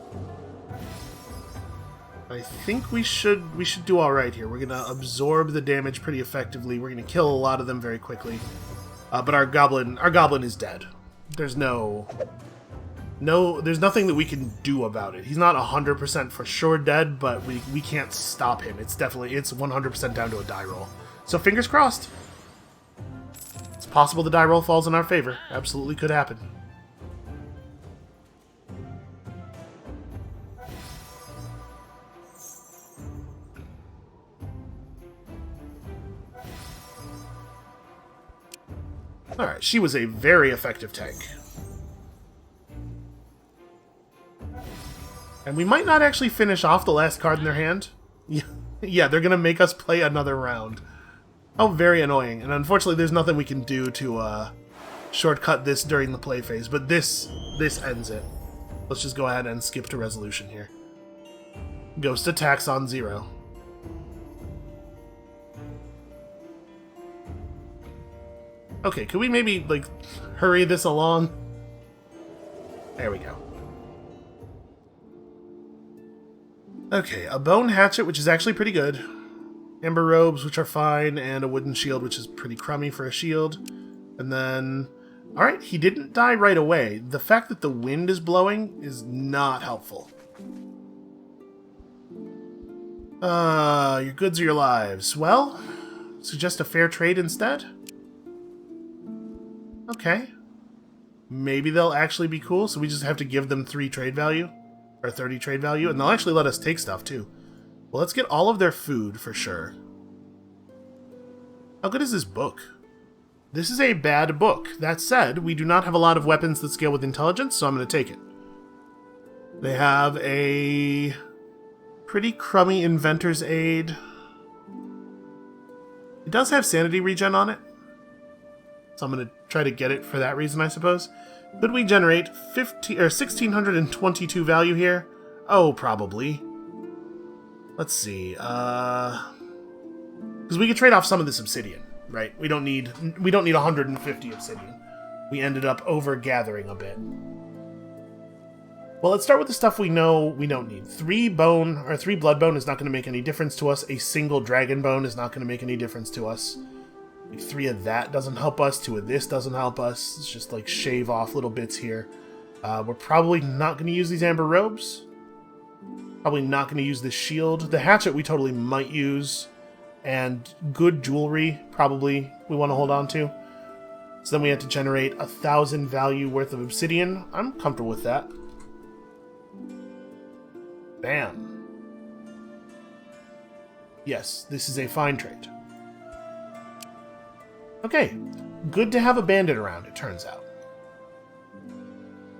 I think we should do all right here. We're gonna absorb the damage pretty effectively. We're gonna kill a lot of them very quickly. But our goblin is dead. There's nothing that we can do about it. He's not 100% for sure dead, but we can't stop him. It's 100% down to a die roll. So fingers crossed. It's possible the die roll falls in our favor. Absolutely could happen. Alright, she was a very effective tank. And we might not actually finish off the last card in their hand. Yeah, they're gonna make us play another round. Oh, very annoying. And unfortunately, there's nothing we can do to shortcut this during the play phase, but this ends it. Let's just go ahead and skip to resolution here. Ghost attacks on 0. Okay, could we maybe, like, hurry this along? There we go. Okay, a bone hatchet, which is actually pretty good. Amber robes, which are fine, and a wooden shield, which is pretty crummy for a shield. And then... Alright, he didn't die right away. The fact that the wind is blowing is not helpful. Your goods or your lives. Well, suggest a fair trade instead? Okay. Maybe they'll actually be cool, so we just have to give them 3 trade value. Or 30 trade value, and they'll actually let us take stuff, too. Well, let's get all of their food, for sure. How good is this book? This is a bad book. That said, we do not have a lot of weapons that scale with intelligence, so I'm going to take it. They have a pretty crummy inventor's aid. It does have sanity regen on it. So I'm going to try to get it for that reason, I suppose. Could we generate 1,622 value here? Oh, probably. Let's see. Because we could trade off some of this obsidian, right? We don't need 150 obsidian. We ended up over gathering a bit. Well, let's start with the stuff we know we don't need. 3 bone, or 3 blood bone is not going to make any difference to us. A single dragon bone is not going to make any difference to us. 3 of that doesn't help us. 2 of this doesn't help us. It's just like shave off little bits here. We're probably not going to use these amber robes. Probably not going to use this shield. The hatchet we totally might use. And good jewelry, probably, we want to hold on to. So then we have to generate 1,000 value worth of obsidian. I'm comfortable with that. Bam. Yes, this is a fine trade. Okay, good to have a bandit around, it turns out.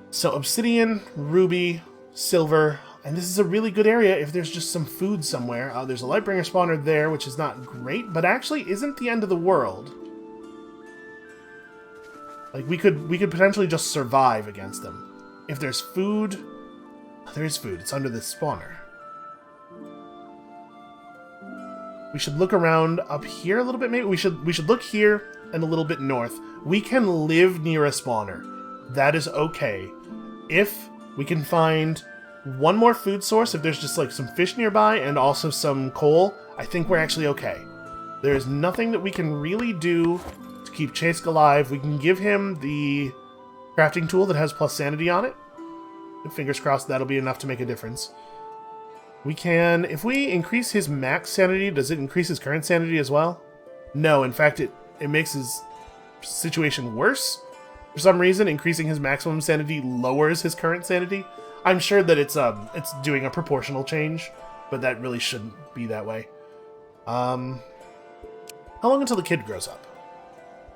So obsidian, ruby, silver, and this is a really good area if there's just some food somewhere. There's a Lightbringer spawner there, which is not great, but actually isn't the end of the world. Like, we could potentially just survive against them. If there's food... There is food. It's under this spawner. We should look around up here a little bit, maybe. We should look here and a little bit north. We can live near a spawner. That is okay. If we can find one more food source, if there's just like some fish nearby and also some coal, I think we're actually okay. There's nothing that we can really do to keep Chase alive. We can give him the crafting tool that has plus sanity on it. Fingers crossed that'll be enough to make a difference. We can, if we increase his max sanity, does it increase his current sanity as well? No, in fact, it makes his situation worse. For some reason, increasing his maximum sanity lowers his current sanity. I'm sure that it's doing a proportional change, but that really shouldn't be that way. How long until the kid grows up?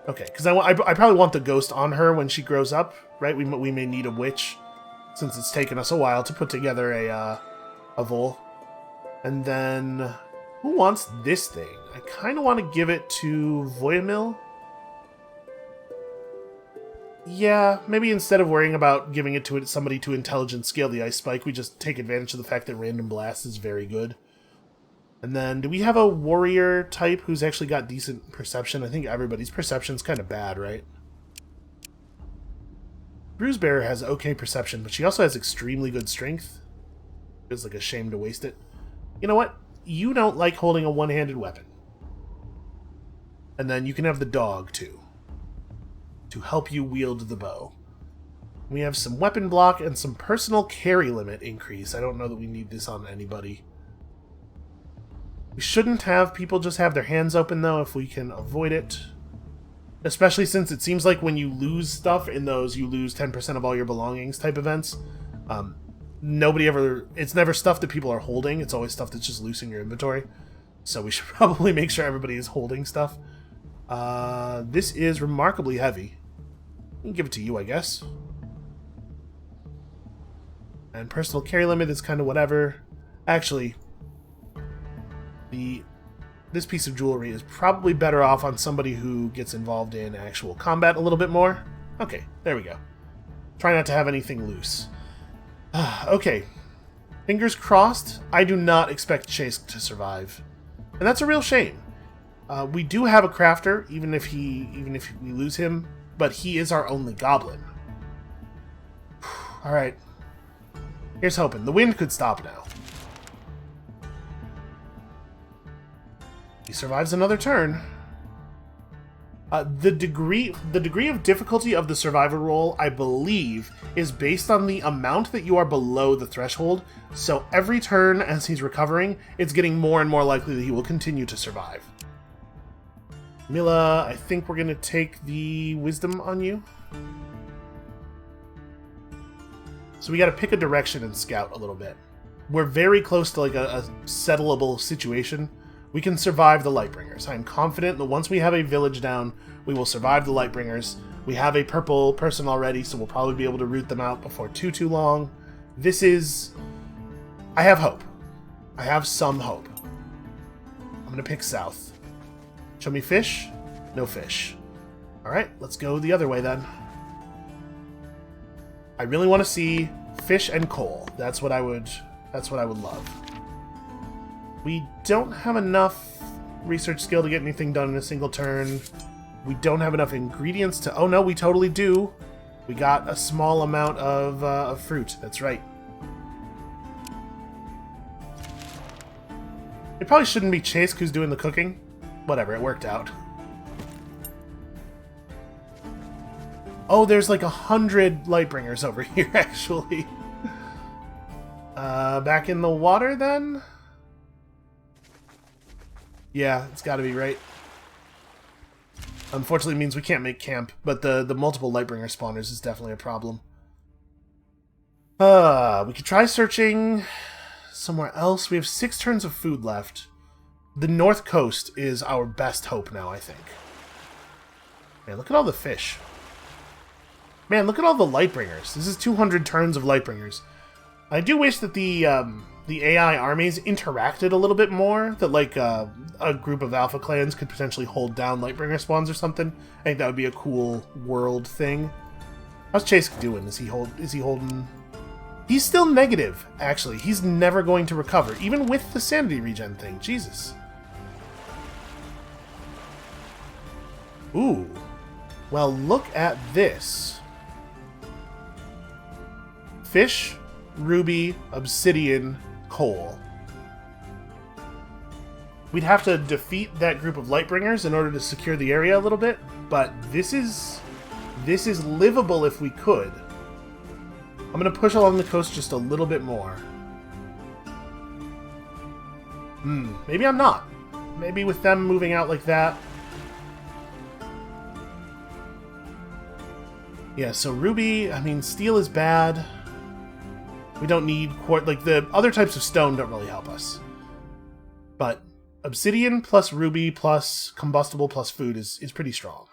Okay, because I probably want the ghost on her when she grows up, right? We may need a witch, since it's taken us a while to put together a vole. And then, who wants this thing? I kind of want to give it to Voyamil. Yeah, maybe instead of worrying about giving it to somebody to intelligence scale the ice spike, we just take advantage of the fact that random blast is very good. And then, do we have a warrior type who's actually got decent perception? I think everybody's perception's kind of bad, right? Bruisebearer has okay perception, but she also has extremely good strength. Feels like a shame to waste it. You know what? You don't like holding a one-handed weapon. And then you can have the dog, too, to help you wield the bow. We have some weapon block and some personal carry limit increase. I don't know that we need this on anybody. We shouldn't have people just have their hands open, though, if we can avoid it. Especially since it seems like when you lose stuff in those, you lose 10% of all your belongings type events. It's never stuff that people are holding. It's always stuff that's just loose in your inventory. So we should probably make sure everybody is holding stuff. This is remarkably heavy. I can give it to you, I guess. And personal carry limit is kind of whatever. Actually, this piece of jewelry is probably better off on somebody who gets involved in actual combat a little bit more. Okay, there we go. Try not to have anything loose. Okay. Fingers crossed. I do not expect Chase to survive. And that's a real shame. We do have a crafter, even if we lose him, but he is our only goblin. Alright. Here's hoping. The wind could stop now. He survives another turn. The degree of difficulty of the survivor roll, I believe, is based on the amount that you are below the threshold. So every turn as he's recovering, it's getting more and more likely that he will continue to survive. Mila, I think we're going to take the wisdom on you. So we got to pick a direction and scout a little bit. We're very close to like a settleable situation. We can survive the Lightbringers. I'm confident that once we have a village down, we will survive the Lightbringers. We have a purple person already, so we'll probably be able to root them out before too long. This is... I have hope. I have some hope. I'm going to pick south. Show me fish? No fish. Alright, let's go the other way then. I really want to see fish and coal. That's what I would love. We don't have enough research skill to get anything done in a single turn. We don't have enough ingredients to... Oh no, we totally do. We got a small amount of fruit. That's right. It probably shouldn't be Chase who's doing the cooking. Whatever, it worked out. Oh, there's like 100 Lightbringers over here, actually. Back in the water, then? Yeah, it's gotta be right. Unfortunately, it means we can't make camp, but the multiple Lightbringer spawners is definitely a problem. We could try searching somewhere else. We have 6 turns of food left. The north coast is our best hope now, I think. Man, look at all the fish. Man, look at all the Lightbringers. This is 200 turns of Lightbringers. I do wish that the AI armies interacted a little bit more. That, like, a group of Alpha clans could potentially hold down Lightbringer spawns or something. I think that would be a cool world thing. How's Chase doing? Is he holding... He's still negative, actually. He's never going to recover, even with the sanity regen thing. Jesus. Ooh. Well, look at this. Fish, ruby, obsidian, coal. We'd have to defeat that group of Lightbringers in order to secure the area a little bit, but this is livable if we could. I'm going to push along the coast just a little bit more. Maybe I'm not. Maybe with them moving out like that. Yeah, so ruby, I mean, steel is bad. We don't need quartz. Like, the other types of stone don't really help us. But obsidian plus ruby plus combustible plus food is pretty strong.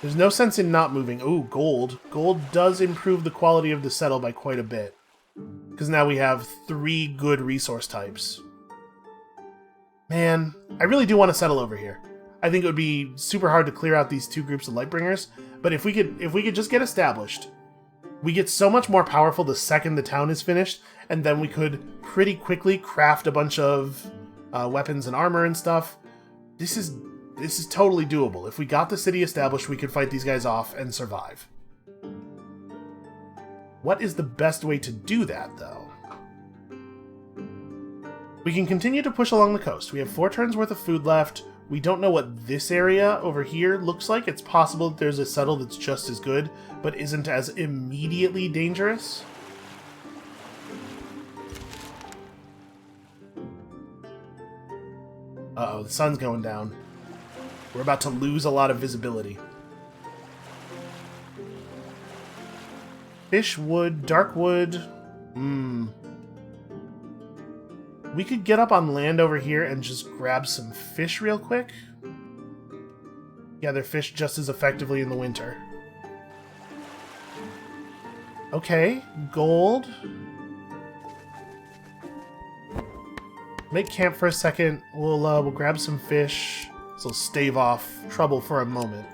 There's no sense in not moving. Ooh, gold. Gold does improve the quality of the settle by quite a bit. Because now we have 3 good resource types. Man, I really do want to settle over here. I think it would be super hard to clear out these 2 groups of Lightbringers, but if we could just get established, we get so much more powerful the second the town is finished, and then we could pretty quickly craft a bunch of weapons and armor and stuff. This is totally doable. If we got the city established, we could fight these guys off and survive. What is the best way to do that, though? We can continue to push along the coast. We have 4 turns worth of food left. We don't know what this area over here looks like. It's possible that there's a settle that's just as good, but isn't as immediately dangerous. Uh-oh, the sun's going down. We're about to lose a lot of visibility. Fish wood, dark wood. We could get up on land over here and just grab some fish real quick. Gather fish just as effectively in the winter. Okay, gold. Make camp for a second. We'll grab some fish. So stave off trouble for a moment.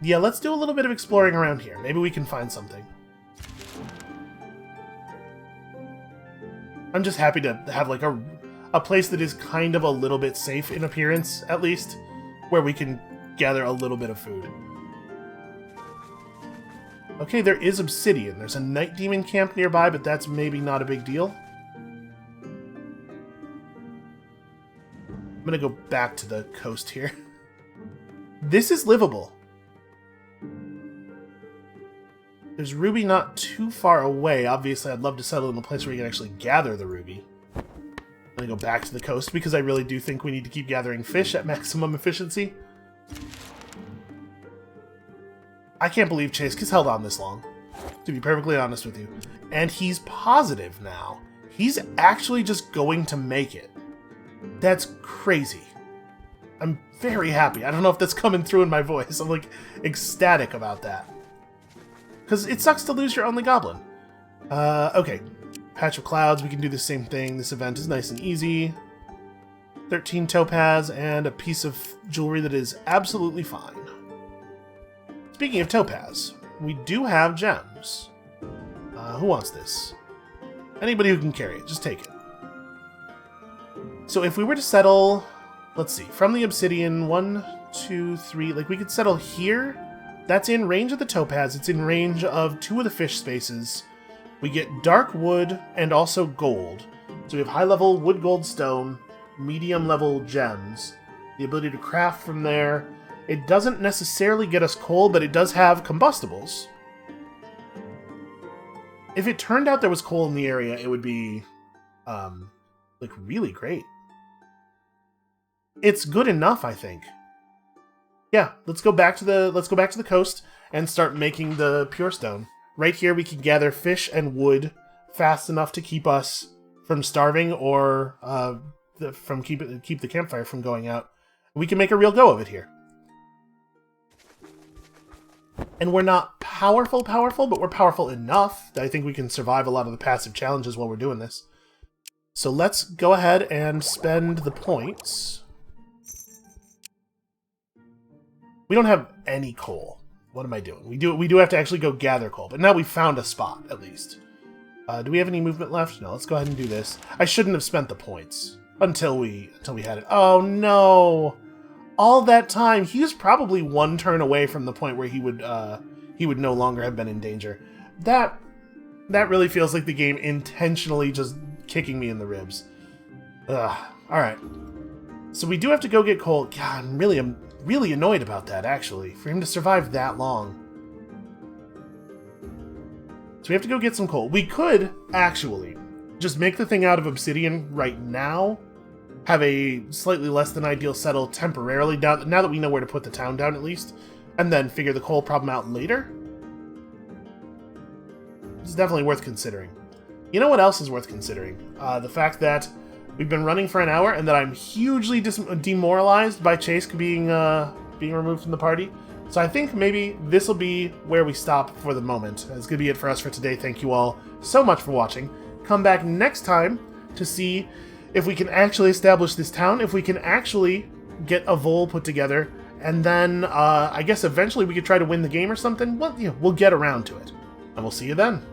Yeah, let's do a little bit of exploring around here. Maybe we can find something. I'm just happy to have like a place that is kind of a little bit safe in appearance, at least, where we can gather a little bit of food. Okay, there is obsidian. There's a night demon camp nearby, but that's maybe not a big deal. I'm gonna go back to the coast here. This is livable. There's ruby not too far away. Obviously, I'd love to settle in a place where you can actually gather the ruby. I'm gonna go back to the coast because I really do think we need to keep gathering fish at maximum efficiency. I can't believe Chase has held on this long, to be perfectly honest with you. And he's positive now. He's actually just going to make it. That's crazy. I'm very happy. I don't know if that's coming through in my voice. I'm like ecstatic about that. Because it sucks to lose your only goblin. Okay. Patch of clouds, we can do the same thing. This event is nice and easy. 13 topaz and a piece of jewelry that is absolutely fine. Speaking of topaz, we do have gems. Who wants this? Anybody who can carry it, just take it. So if we were to settle, let's see, from the obsidian, 1, 2, 3, like we could settle here. That's in range of the topaz. It's in range of 2 of the fish spaces. we get dark wood and also gold. So we have high-level wood, gold, stone, medium-level gems, the ability to craft from there. It doesn't necessarily get us coal, but it does have combustibles. If it turned out there was coal in the area, it would be, like, really great. It's good enough, I think. Yeah, let's go back to the coast and start making the pure stone. Right here, we can gather fish and wood fast enough to keep us from starving, or keep the campfire from going out. We can make a real go of it here. And we're not powerful, but we're powerful enough that I think we can survive a lot of the passive challenges while we're doing this. So let's go ahead and spend the points. We don't have any coal. What am I doing? We do have to actually go gather coal, but now we found a spot, at least. Do we have any movement left? No, let's go ahead and do this. I shouldn't have spent the points until we had it. Oh no! All that time, he was probably one turn away from the point where he would no longer have been in danger. That really feels like the game intentionally just kicking me in the ribs. Ugh. Alright. So we do have to go get coal. God, I'm really annoyed about that, actually. For him to survive that long. So we have to go get some coal. We could, actually, just make the thing out of obsidian right now. Have a slightly less than ideal settle temporarily down, now that we know where to put the town down, at least. And then figure the coal problem out later. It's definitely worth considering. You know what else is worth considering? The fact that we've been running for an hour and that I'm hugely demoralized by Chase being removed from the party. So I think maybe this will be where we stop for the moment. That's going to be it for us for today. Thank you all so much for watching. Come back next time to see if we can actually establish this town, if we can actually get a vole put together, and then I guess eventually we could try to win the game or something. Well, yeah, we'll get around to it. And we'll see you then.